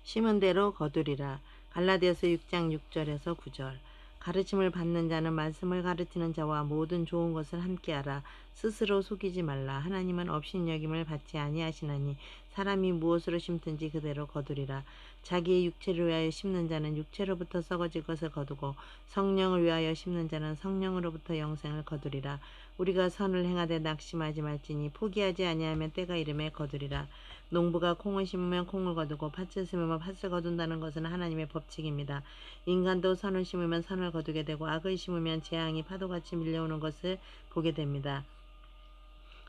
심은 대로 거두리라. 갈라디아서 6장 6절에서 9절. 가르침을 받는 자는 말씀을 가르치는 자와 모든 좋은 것을 함께하라. 스스로 속이지 말라. 하나님은 업신여김을 받지 아니하시나니 사람이 무엇으로 심든지 그대로 거두리라. 자기의 육체를 위하여 심는 자는 육체로부터 썩어질 것을 거두고 성령을 위하여 심는 자는 성령으로부터 영생을 거두리라. 우리가 선을 행하되 낙심하지 말지니 포기하지 아니하면 때가 이름에 거두리라. 농부가 콩을 심으면 콩을 거두고 팥을 심으면 팥을 거둔다는 것은 하나님의 법칙입니다. 인간도 선을 심으면 선을 거두게 되고 악을 심으면 재앙이 파도같이 밀려오는 것을 보게 됩니다.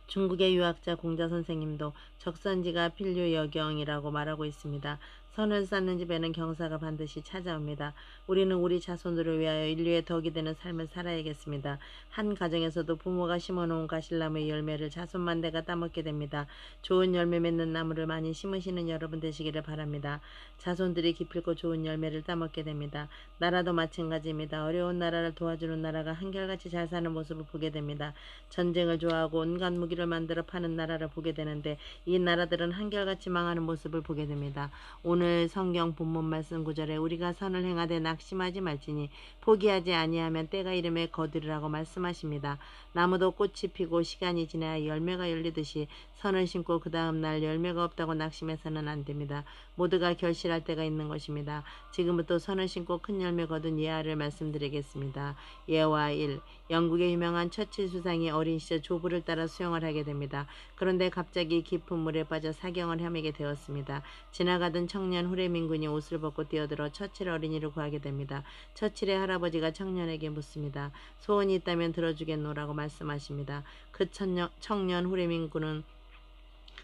중국의 유학자 공자 선생님도 적선지가 필류여경이라고 말하고 있습니다. 선을 쌓는 집에는 경사가 반드시 찾아옵니다. 우리는 우리 자손들을 위하여 인류의 덕이 되는 삶을 살아야겠습니다. 한 가정에서도 부모가 심어놓은 가실나무의 열매를 자손만대가 따먹게 됩니다. 좋은 열매 맺는 나무를 많이 심으시는 여러분 되시기를 바랍니다. 자손들이 기필코 좋은 열매를 따먹게 됩니다. 나라도 마찬가지입니다. 어려운 나라를 도와주는 나라가 한결같이 잘 사는 모습을 보게 됩니다. 전쟁을 좋아하고 온갖 무기를 만들어 파는 나라를 보게 되는데 이 나라들은 한결같이 망하는 모습을 보게 됩니다. 오늘 성경 본문 말씀 구절에 우리가 선을 행하되 낙심하지 말지니 포기하지 아니하면 때가 이름에 거두리라고 말씀하십니다. 나무도 꽃이 피고 시간이 지나야 열매가 열리듯이 선을 심고 그 다음 날 열매가 없다고 낙심해서는 안 됩니다. 모두가 결실할 때가 있는 것입니다. 지금부터 선을 심고 큰 열매 거둔 예화를 말씀드리겠습니다. 예화 1. 영국의 유명한 처칠 수상이 어린 시절 조부를 따라 수영을 하게 됩니다. 그런데 갑자기 깊은 물에 빠져 사경을 헤매게 되었습니다. 지나가던 청년 후레민군이 옷을 벗고 뛰어들어 처칠 어린이를 구하게 됩니다. 처칠의 할아버지가 청년에게 묻습니다. 소원이 있다면 들어주겠노라고 말씀하십니다. 그 청년 후레민군은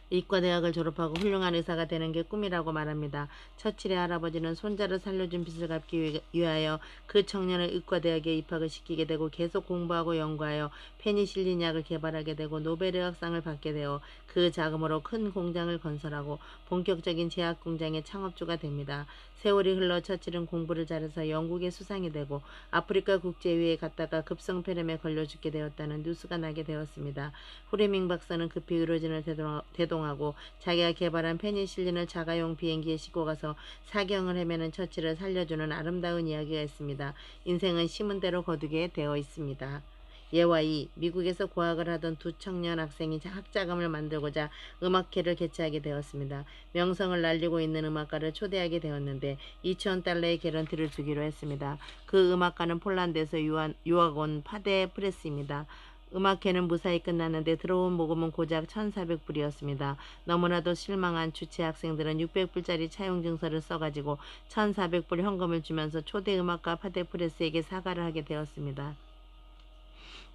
이과대학을 졸업하고 훌륭한 의사가 되는 게 꿈이라고 말합니다. 처칠의 할아버지는 손자를 살려준 빚을 갚기 위하여 그 청년을 의과대학에 입학을 시키게 되고 계속 공부하고 연구하여 페니실린 약을 개발하게 되고 노벨의학상을 받게 되어 그 자금으로 큰 공장을 건설하고 본격적인 제약 공장의 창업주가 됩니다. 세월이 흘러 처칠은 공부를 잘해서 영국의 수상이 되고 아프리카 국제회의에 갔다가 급성폐렴에 걸려 죽게 되었다는 뉴스가 나게 되었습니다. 후레밍 박사는 급히 의료진을 대동하고 자기가 개발한 페니실린을 자가용 비행기에 싣고 가서 사경을 헤매는 처치를 살려주는 아름다운 이야기가 있습니다. 인생은 심은 대로 거두게 되어 있습니다. 예와 2. 미국에서 고학을 하던 두 청년 학생이 학자금을 만들고자 음악회를 개최하게 되었습니다. 명성을 날리고 있는 음악가를 초대하게 되었는데 2,000달러의 개런티를 주기로 했습니다. 그 음악가는 폴란드에서 유학 온 파데 프레스입니다. 음악회는 무사히 끝났는데 들어온 모금은 고작 1,400불이었습니다. 너무나도 실망한 주최 학생들은 600불짜리 차용증서를 써가지고 1,400불 현금을 주면서 초대 음악가 파데 프레스에게 사과를 하게 되었습니다.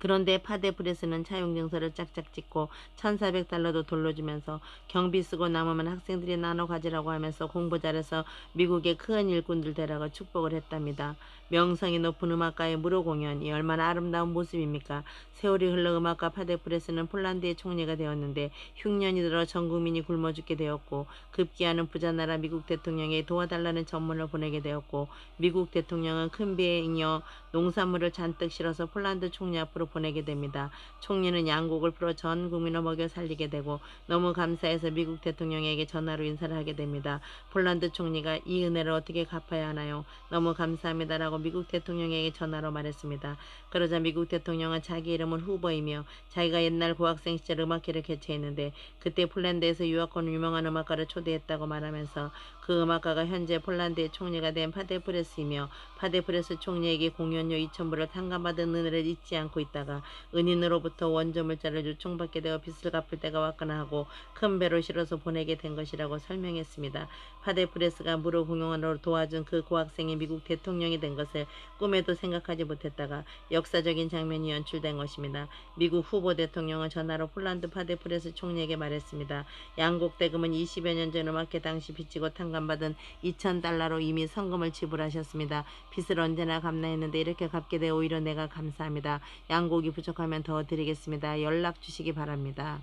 그런데 파데프레스는 차용증서를 짝짝 찍고 1,400달러도 돌려주면서 경비 쓰고 남으면 학생들이 나눠 가지라고 하면서 공부 잘해서 미국의 큰 일꾼들 되라고 축복을 했답니다. 명성이 높은 음악가의 무료 공연이 얼마나 아름다운 모습입니까? 세월이 흘러 음악가 파데프레스는 폴란드의 총리가 되었는데 흉년이 들어 전 국민이 굶어 죽게 되었고 급기야는 부자나라 미국 대통령에 도와달라는 전문을 보내게 되었고 미국 대통령은 큰 배에 잉여 농산물을 잔뜩 실어서 폴란드 총리 앞으로 보내게 됩니다. 총리는 양곡을 풀어 전 국민을 먹여 살리게 되고 너무 감사해서 미국 대통령에게 전화로 인사를 하게 됩니다. 폴란드 총리가 이 은혜를 어떻게 갚아야 하나요? 너무 감사합니다라고 미국 대통령에게 전화로 말했습니다. 그러자 미국 대통령은 자기 이름은 후보이며 자기가 옛날 고학생 시절 음악회를 개최했는데 그때 폴란드에서 유학 온 유명한 음악가를 초대했다고 말하면서 그 음악가가 현재 폴란드의 총리가 된 파데프레스이며 파데프레스 총리에게 공연료 2,000불을 탕감받은 은혜를 잊지 않고 있다가 은인으로부터 원조 물자를 요청받게 되어 빚을 갚을 때가 왔거나 하고 큰 배로 실어서 보내게 된 것이라고 설명했습니다. 파데프레스가 무료 공연으로 도와준 그 고학생이 미국 대통령이 된 것을 꿈에도 생각하지 못했다가 역사적인 장면이 연출된 것입니다. 미국 후보 대통령은 전화로 폴란드 파데프레스 총리에게 말했습니다. 양곡 대금은 20여 년 전 음악회 당시 빚지고 탕감받은 2,000달러로 이미 성금을 지불하셨습니다. 빚을 언제나 갚나했는데 이렇게 갚게 되어 오히려 내가 감사합니다. 양곡이 부족하면 더 드리겠습니다. 연락 주시기 바랍니다.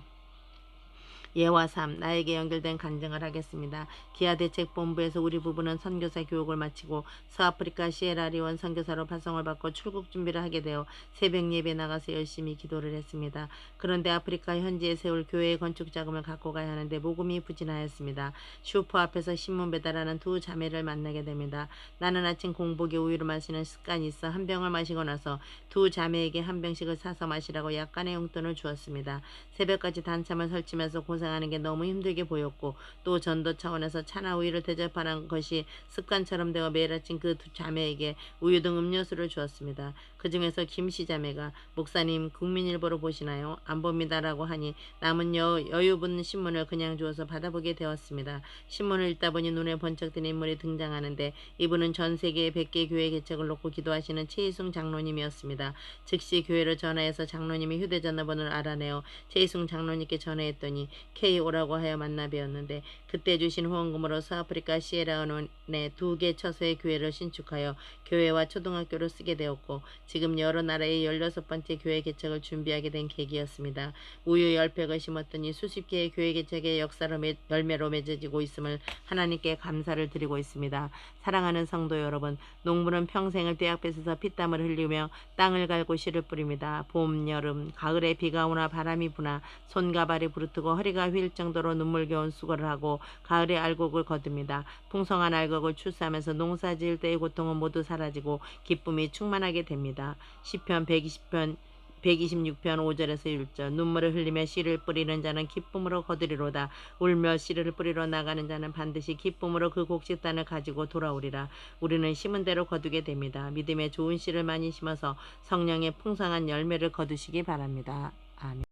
예와 삶, 나에게 연결된 간증을 하겠습니다. 기아대책본부에서 우리 부부는 선교사 교육을 마치고 서아프리카 시에라리온 선교사로 파송을 받고 출국 준비를 하게 되어 새벽 예배 나가서 열심히 기도를 했습니다. 그런데 아프리카 현지에 세울 교회의 건축 자금을 갖고 가야 하는데 모금이 부진하였습니다. 슈퍼 앞에서 신문 배달하는 두 자매를 만나게 됩니다. 나는 아침 공복에 우유를 마시는 습관이 있어 한 병을 마시고 나서 두 자매에게 한 병씩을 사서 마시라고 약간의 용돈을 주었습니다. 새벽까지 단참을 설치면서 고생하는 게 너무 힘들게 보였고 또 전도 차원에서 차나 우유를 대접하는 것이 습관처럼 되어 매일 아침 그 두 자매에게 우유 등 음료수를 주었습니다. 그 중에서 김씨 자매가 목사님 국민일보로 보시나요? 안 봅니다라고 하니 남은 여유분 신문을 그냥 주어서 받아보게 되었습니다. 신문을 읽다 보니 눈에 번쩍 든 인물이 등장하는데 이분은 전 세계의 100개 교회 개척을 놓고 기도하시는 최희숙 장로님이었습니다. 즉시 교회를 전화해서 장로님의 휴대전화번호를 알아내어 최희숙 장로님께 전화했더니 KO라고 하여 만나 뵈었는데 그때 주신 후원금으로 서아프리카 시에라온의 2개 처소의 교회를 신축하여 교회와 초등학교를 쓰게 되었고 지금 여러 나라의 16번째 교회 개척을 준비하게 된 계기였습니다. 우유 10팩을 심었더니 수십 개의 교회 개척의 역사로 열매로 맺어지고 있음을 하나님께 감사를 드리고 있습니다. 사랑하는 성도 여러분, 농부는 평생을 떼약볕에서 피땀을 흘리며 땅을 갈고 씨를 뿌립니다. 봄, 여름, 가을에 비가 오나 바람이 부나 손과 발이 부르트고 허리가 휠 정도로 눈물겨운 수고를 하고 가을에 알곡을 거둡니다. 풍성한 알곡을 출수하면서 농사 지을 때의 고통은 모두 사라지고 기쁨이 충만하게 됩니다. 시편 120편 126편 5절에서 1절 눈물을 흘리며 씨를 뿌리는 자는 기쁨으로 거두리로다. 울며 씨를 뿌리러 나가는 자는 반드시 기쁨으로 그 곡식단을 가지고 돌아오리라. 우리는 심은 대로 거두게 됩니다. 믿음의 좋은 씨를 많이 심어서 성령의 풍성한 열매를 거두시기 바랍니다. 아멘.